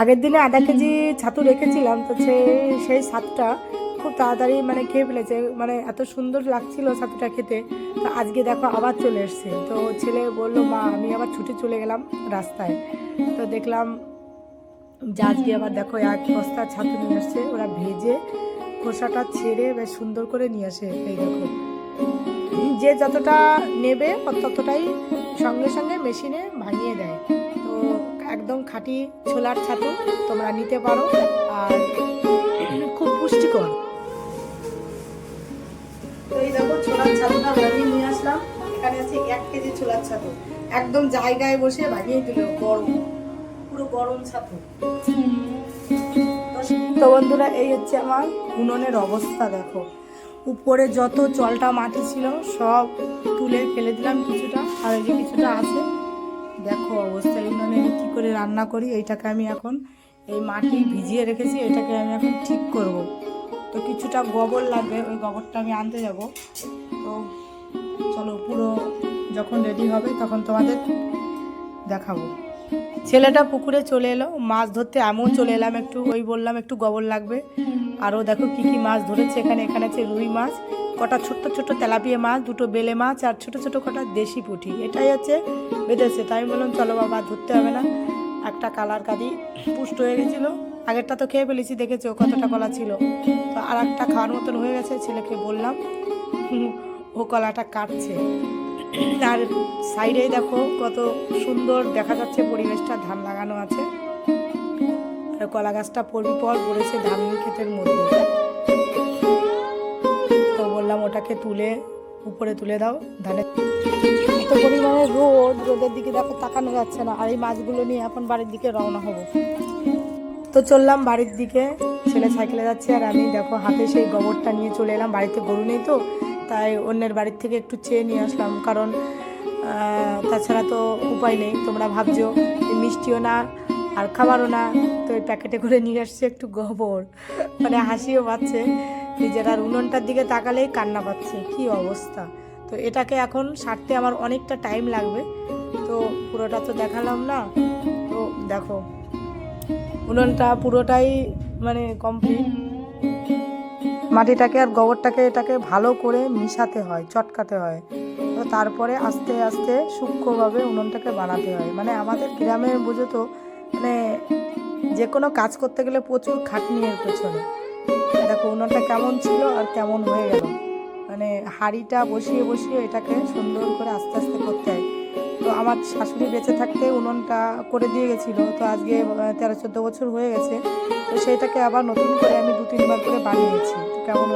আগের দিনে আধা কেজি ছাতু রেখেছিলাম, তো সেই ছাতুটা খুব তাড়াতাড়ি মানে খেয়ে ফেলেছে, মানে এত সুন্দর লাগছিল ছাতুটা খেতে। তো আজকে দেখো আবার চলে এসছে। তো ছেলে বললো, মা আমি আবার ছুটে চলে গেলাম রাস্তায়। তো দেখলাম যে আজকে আবার দেখো এক বস্তা ছাতু নিয়ে আসছে, ওরা ভেজে খোসাটা ছেড়ে বেশ সুন্দর করে নিয়ে আসে। এই দেখো, যে যতটা নেবে ততটাই সঙ্গে সঙ্গে মেশিনে ভাঙিয়ে দেয়। তো একদম খাঁটি ছোলার ছাতু তোমরা নিতে পারো, আর খুব পুষ্টিকর। তো এই দেখো ছোলার ছাতুটা ভাঙিয়ে নিয়ে আসলাম। এখানে আছে 1 কেজি ছোলার ছাতু, একদম জায়গায় বসে ভাঙিয়ে দিল, গরম, পুরো গরম ছাতু। তো বন্ধুরা, এই হচ্ছে আমার উনুনের অবস্থা। দেখো উপরে যত জলটা মাটি ছিল সব তুলে ফেলে দিলাম কিছুটা, আর এই যে কিছুটা আছে। দেখো অবস্থা, উনুনে আমি কী করে রান্না করি। এইটাকে আমি এখন এই মাটি ভিজিয়ে রেখেছি, এটাকে আমি এখন ঠিক করব। তো কিছুটা গোবর লাগবে, ওই গোবরটা আমি আনতে যাব। তো চলো, পুরো যখন রেডি হবে তখন তোমাদের দেখাবো। ছেলেটা পুকুরে চলে এলো মাছ ধরতে, আমিও চলে এলাম একটু, ওই বললাম একটু গোবর লাগবে। আরও দেখো কি কি মাছ ধরেছে এখানে। এখানে আছে রুই মাছ, কটা ছোট্ট ছোট্ট তেলাপিয়া মাছ, 2টো বেলে মাছ, আর ছোট ছোট কটা দেশি পুঁটি। এটাই হচ্ছে বেঁধেছে। তাই আমি বললাম চলো বাবা, ধরতে হবে না। একটা কালার কাদি পুষ্ট হয়ে গেছিলো, আগেরটা তো খেয়ে ফেলেছি, দেখেছো কতটা কলা ছিল। তো আর একটা খাওয়ার মতন হয়ে গেছে, ছেলেকে বললাম, ও কলাটা কাটছে। আর সাইডেই দেখো কত সুন্দর দেখা যাচ্ছে পরিবেশটা, ধান লাগানো আছে, আর কলা গাছটা পর পড়েছে ধান ক্ষেতের মধ্যে। তো বললাম ওটাকে তুলে উপরে তুলে দাও ধানের। এত পরিমাণে রোদের দিকে দেখো তাকানো যাচ্ছে না। আর এই মাছগুলো নিয়ে এখন বাড়ির দিকে রওনা হবো। তো চললাম বাড়ির দিকে, ছেলে সাইকেলে যাচ্ছে, আর আমি দেখো হাতে সেই গোবরটা নিয়ে চলে এলাম। বাড়িতে গরু নেই তো, তাই অন্যের বাড়ির থেকে একটু চেয়ে নিয়ে আসলাম, কারণ তাছাড়া তো উপায় নেই। তোমরা ভাবছো মিষ্টিও না আর খাবারও না, তো ওই প্যাকেটে করে নিয়ে আসছে একটু গোবর। মানে হাসিও পাচ্ছে নিজের, আর উনুনটার দিকে তাকালেই কান্না পাচ্ছে, কি অবস্থা। তো এটাকে এখন সারতে আমার অনেকটা টাইম লাগবে, তো পুরোটা তো দেখালাম না। তো দেখো উনুনটা পুরোটাই মানে কমপ্লিট। মাটিটাকে আর গোবরটাকে এটাকে ভালো করে মিশাতে হয়, চটকাতে হয়। তো তারপরে আস্তে আস্তে সূক্ষ্মভাবে উনুনটাকে বানাতে হয়। মানে আমাদের গ্রামে বুঝো তো, মানে যে কোনো কাজ করতে গেলে প্রচুর খাটনি এর পেছনে। দেখো উনুনটা কেমন ছিল আর কেমন হয়ে গেল। মানে হাঁড়িটা বসিয়ে বসিয়ে এটাকে সুন্দর করে আস্তে আস্তে করতে হয়। তো আমার শাশুড়ি বেঁচে থাকতে উনুনটা করে দিয়ে গেছিলো, তো আজকে 13-14 বছর হয়ে গেছে। তো সেইটাকে আবার নতুন করে আমি 2-3 বার করে বানিয়েছি। তো কেমন